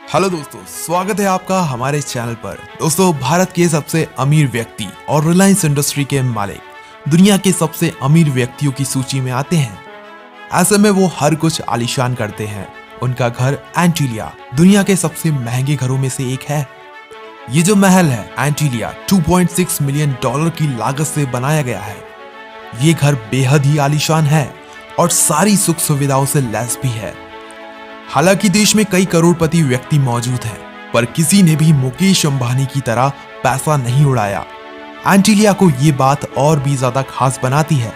Hello दोस्तों, स्वागत है आपका हमारे चैनल पर। दोस्तों, भारत के सबसे अमीर व्यक्ति और रिलायंस इंडस्ट्री के मालिक दुनिया के सबसे अमीर व्यक्तियों की सूची में आते हैं। ऐसे में वो हर कुछ आलीशान करते हैं। उनका घर एंटीलिया दुनिया के सबसे महंगे घरों में से एक है। ये जो महल है एंटीलिया 2.6 मिलियन डॉलर की लागत से बनाया गया है। ये घर बेहद ही आलीशान है और सारी सुख सुविधाओं से लैस भी है। हालांकि देश में कई करोड़पति व्यक्ति मौजूद हैं, पर किसी ने भी मुकेश अंबानी की तरह पैसा नहीं उड़ाया। एंटीलिया को ये बात और भी ज्यादा खास बनाती है।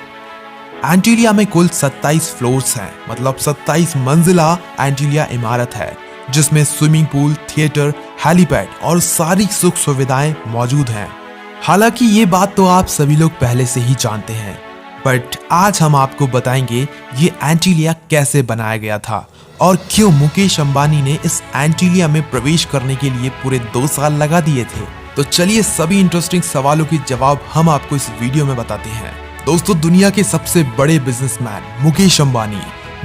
एंटीलिया में कुल 27 फ्लोर्स हैं, मतलब 27 मंजिला एंटीलिया इमारत है, जिसमें स्विमिंग पूल, थिएटर, हेलीपैड और सारी सुख सुविधाएं मौजूद हैं। हालांकि ये बात तो आप सभी लोग पहले से ही जानते हैं, बट आज हम आपको बताएंगे ये एंटीलिया कैसे बनाया गया था और क्यों मुकेश अंबानी ने इस एंटीलिया में प्रवेश करने के लिए पूरे 2 साल लगा दिए थे। तो चलिए सभी इंटरेस्टिंग सवालों के जवाब हम आपको इस वीडियो में बताते हैं। दोस्तों, दुनिया के सबसे बड़े बिजनेसमैन मुकेश अंबानी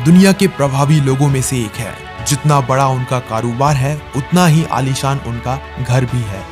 दुनिया के प्रभावी लोगों में से एक है। जितना बड़ा उनका कारोबार है, उतना ही आलीशान उनका घर भी है।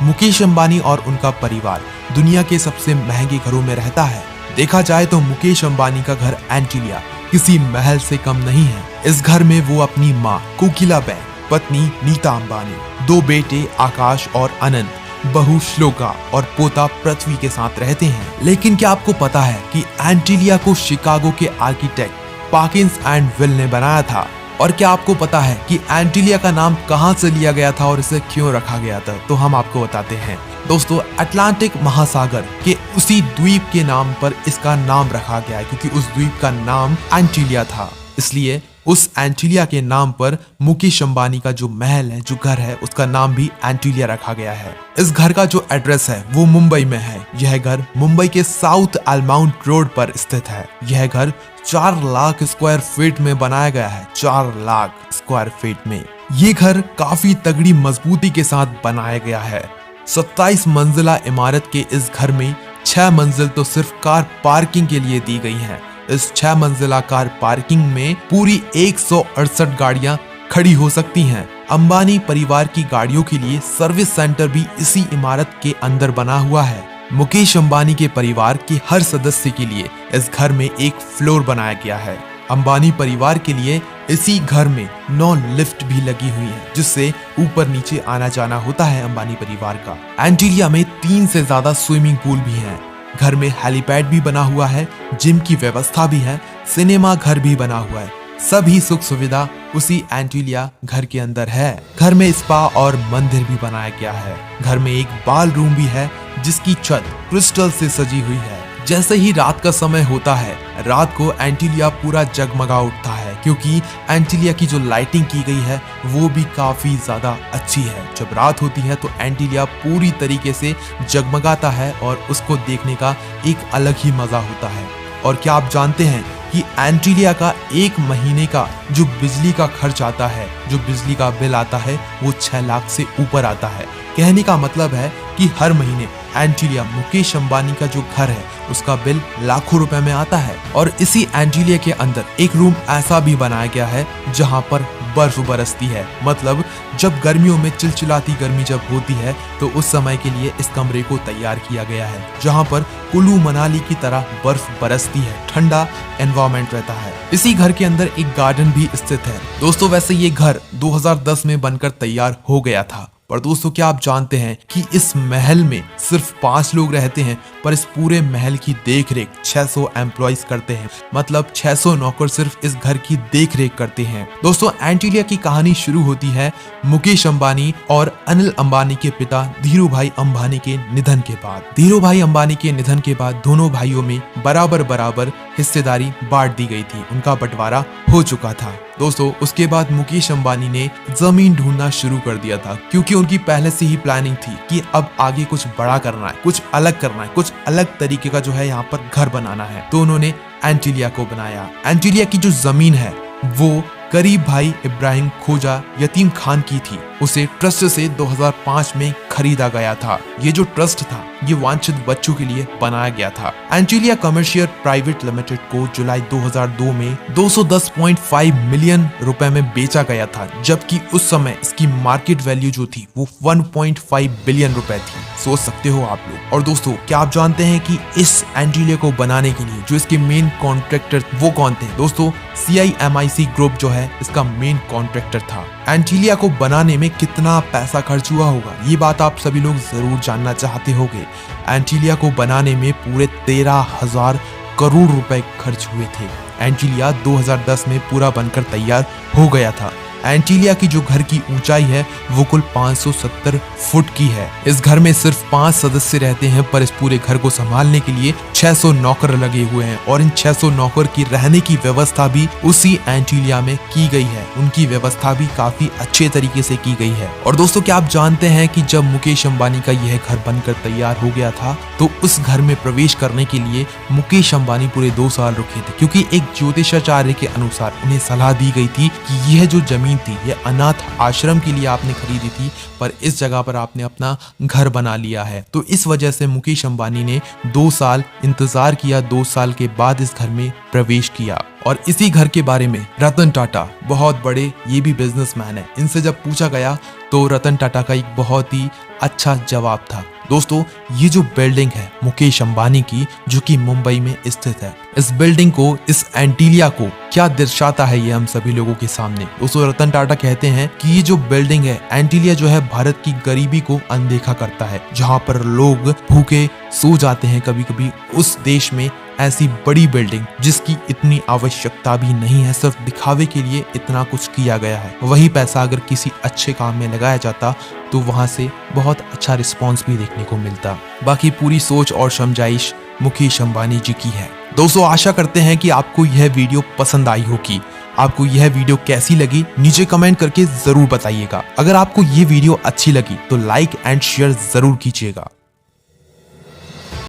मुकेश अंबानी और उनका परिवार दुनिया के सबसे महंगे घरों में रहता है। देखा जाए तो मुकेश अंबानी का घर एंटीलिया किसी महल से कम नहीं है। इस घर में वो अपनी माँ कोकिलाबेन, पत्नी नीता अंबानी, 2 बेटे आकाश और अनंत, बहू श्लोका और पोता पृथ्वी के साथ रहते हैं। लेकिन क्या आपको पता है कि एंटीलिया को शिकागो के आर्किटेक्ट पाकिंस एंड विल ने बनाया था? और क्या आपको पता है कि एंटीलिया का नाम कहां से लिया गया था और इसे क्यों रखा गया था? तो हम आपको बताते हैं। दोस्तों, अटलांटिक महासागर के उसी द्वीप के नाम पर इसका नाम रखा गया है, क्योंकि उस द्वीप का नाम एंटीलिया था। इसलिए उस एंटीलिया के नाम पर मुकेश अंबानी का जो महल है, जो घर है, उसका नाम भी एंटीलिया रखा गया है। इस घर का जो एड्रेस है वो मुंबई में है। यह घर मुंबई के साउथ एलमाउंट रोड पर स्थित है। यह घर 4 लाख स्क्वायर फीट में बनाया गया है। 4 लाख स्क्वायर फीट में ये घर काफी तगड़ी मजबूती के साथ बनाया गया है। 27 मंजिला इमारत के इस घर में 6 मंजिल तो सिर्फ कार पार्किंग के लिए दी गई है। इस 6 मंजिला कार पार्किंग में पूरी 168 गाड़ियां खड़ी हो सकती हैं। अंबानी परिवार की गाड़ियों के लिए सर्विस सेंटर भी इसी इमारत के अंदर बना हुआ है। मुकेश अंबानी के परिवार के हर सदस्य के लिए इस घर में एक फ्लोर बनाया गया है। अंबानी परिवार के लिए इसी घर में 9 लिफ्ट भी लगी हुई है, जिससे ऊपर नीचे आना जाना होता है अंबानी परिवार का। एंटीलिया में 3 से ज्यादा स्विमिंग पूल भी हैं। घर में हेलीपैड भी बना हुआ है, जिम की व्यवस्था भी है, सिनेमा घर भी बना हुआ है। सभी सुख सुविधा उसी एंटीलिया घर के अंदर है। घर में स्पा और मंदिर भी बनाया गया है। घर में एक बाल रूम भी है, जिसकी छत क्रिस्टल से सजी हुई है। जैसे ही रात का समय होता है, रात को एंटीलिया पूरा जगमगा उठता है, क्योंकि एंटीलिया की जो लाइटिंग की गई है वो भी काफी ज्यादा अच्छी है। जब रात होती है तो एंटीलिया पूरी तरीके से जगमगाता है और उसको देखने का एक अलग ही मजा होता है। और क्या आप जानते हैं कि एंटीलिया का 1 महीने का जो बिजली का खर्च आता है, जो बिजली का बिल आता है, वो 6 लाख से ऊपर आता है। कहने का मतलब है कि हर महीने एंटीलिया मुकेश अंबानी का जो घर है उसका बिल लाखों रुपए में आता है। और इसी एंटीलिया के अंदर एक रूम ऐसा भी बनाया गया है जहां पर बर्फ बरसती है। मतलब जब गर्मियों में चिलचिलाती गर्मी जब होती है तो उस समय के लिए इस कमरे को तैयार किया गया है, जहां पर कुल्लू मनाली की तरह बर्फ बरसती है, ठंडा एनवायरनमेंट रहता है। इसी घर के अंदर एक गार्डन भी स्थित है। दोस्तों, वैसे ये घर 2010 में बनकर तैयार हो गया था, पर दोस्तों क्या आप जानते हैं कि इस महल में सिर्फ 5 लोग रहते हैं, पर इस पूरे महल की देखरेख 600 एम्प्लॉइज करते हैं। मतलब 600 नौकर सिर्फ इस घर की देखरेख करते हैं। दोस्तों, एंटीलिया की कहानी शुरू होती है मुकेश अंबानी और अनिल अंबानी के पिता धीरू भाई अंबानी के निधन के बाद। धीरू भाई अंबानी के निधन के बाद दोनों भाइयों में बराबर बराबर हिस्सेदारी बांट दी गई थी। उनका बंटवारा हो चुका था। दोस्तों, उसके बाद मुकेश अंबानी ने जमीन ढूंढना शुरू कर दिया था, क्योंकि उनकी पहले से ही प्लानिंग थी कि अब आगे कुछ बड़ा करना है, कुछ अलग करना है, कुछ अलग तरीके का जो है यहाँ पर घर बनाना है। तो उन्होंने एंटीलिया को बनाया। एंटीलिया की जो जमीन है वो करीब भाई इब्राहिम खोजा यतीम खान की थी। उसे ट्रस्ट से 2005 में खरीदा गया था। ये जो ट्रस्ट था ये वांछित बच्चों के लिए बनाया गया था। एंटीलिया कमर्शियल प्राइवेट लिमिटेड को जुलाई 2002 में 210.5 मिलियन रुपए में बेचा गया था, जबकि उस समय इसकी मार्केट वैल्यू जो थी वो 1.5 बिलियन रुपए थी। सोच सकते हो आप लोग। और दोस्तों, क्या आप जानते हैं कि इस एंटीलिया को बनाने के लिए जो इसके मेन कॉन्ट्रैक्टर वो कौन थे? दोस्तों, CIMIC ग्रुप जो है इसका मेन कॉन्ट्रैक्टर था। एंटीलिया को बनाने में कितना पैसा खर्च हुआ होगा, ये बात आप सभी लोग जरूर जानना चाहते होंगे। एंटीलिया को बनाने में पूरे 13,000 करोड़ रुपए खर्च हुए थे। एंटीलिया 2010 में पूरा बनकर तैयार हो गया था। एंटीलिया की जो घर की ऊंचाई है वो कुल 570 फुट की है। इस घर में सिर्फ 5 सदस्य रहते हैं, पर इस पूरे घर को संभालने के लिए 600 नौकर लगे हुए हैं और इन 600 नौकर की रहने की व्यवस्था भी उसी एंटीलिया में की गई है। उनकी व्यवस्था भी काफी अच्छे तरीके से की गई है। और दोस्तों, क्या आप जानते हैं कि जब मुकेश अंबानी का यह घर बनकर तैयार हो गया था तो उस घर में प्रवेश करने के लिए मुकेश अंबानी पूरे 2 साल रुके थे, क्योंकि एक ज्योतिषाचार्य के अनुसार उन्हें सलाह दी गई थी कि यह जो जमीन थी यह अनाथ आश्रम के लिए आपने खरीदी थी, पर इस जगह पर आपने अपना घर बना लिया है। तो इस वजह से मुकेश अंबानी ने 2 साल इंतजार किया। 2 साल के बाद इस घर में प्रवेश किया। और इसी घर के बारे में रतन टाटा, बहुत बड़े ये भी बिजनेसमैन है, इनसे जब पूछा गया तो रतन टाटा का एक बहुत ही अच्छा जवाब था। दोस्तों, ये जो बिल्डिंग है मुकेश अंबानी की, जो कि मुंबई में स्थित है, इस बिल्डिंग को, इस एंटीलिया को क्या दर्शाता है ये हम सभी लोगों के सामने। दोस्तों, रतन टाटा कहते हैं कि ये जो बिल्डिंग है एंटीलिया जो है भारत की गरीबी को अनदेखा करता है। जहाँ पर लोग भूखे सो जाते हैं कभी कभी, उस देश में ऐसी बड़ी बिल्डिंग जिसकी इतनी आवश्यकता भी नहीं है, सिर्फ दिखावे के लिए इतना कुछ किया गया है। वही पैसा अगर किसी अच्छे काम में लगाया जाता तो वहां से बहुत अच्छा रिस्पॉन्स भी देखने को मिलता। बाकी पूरी सोच और समझाइश मुकेश अंबानी जी की है। दोस्तों, आशा करते हैं कि आपको यह वीडियो पसंद आई होगी। आपको यह वीडियो कैसी लगी नीचे कमेंट करके जरूर बताइएगा। अगर आपको ये वीडियो अच्छी लगी तो लाइक एंड शेयर जरूर कीजिएगा।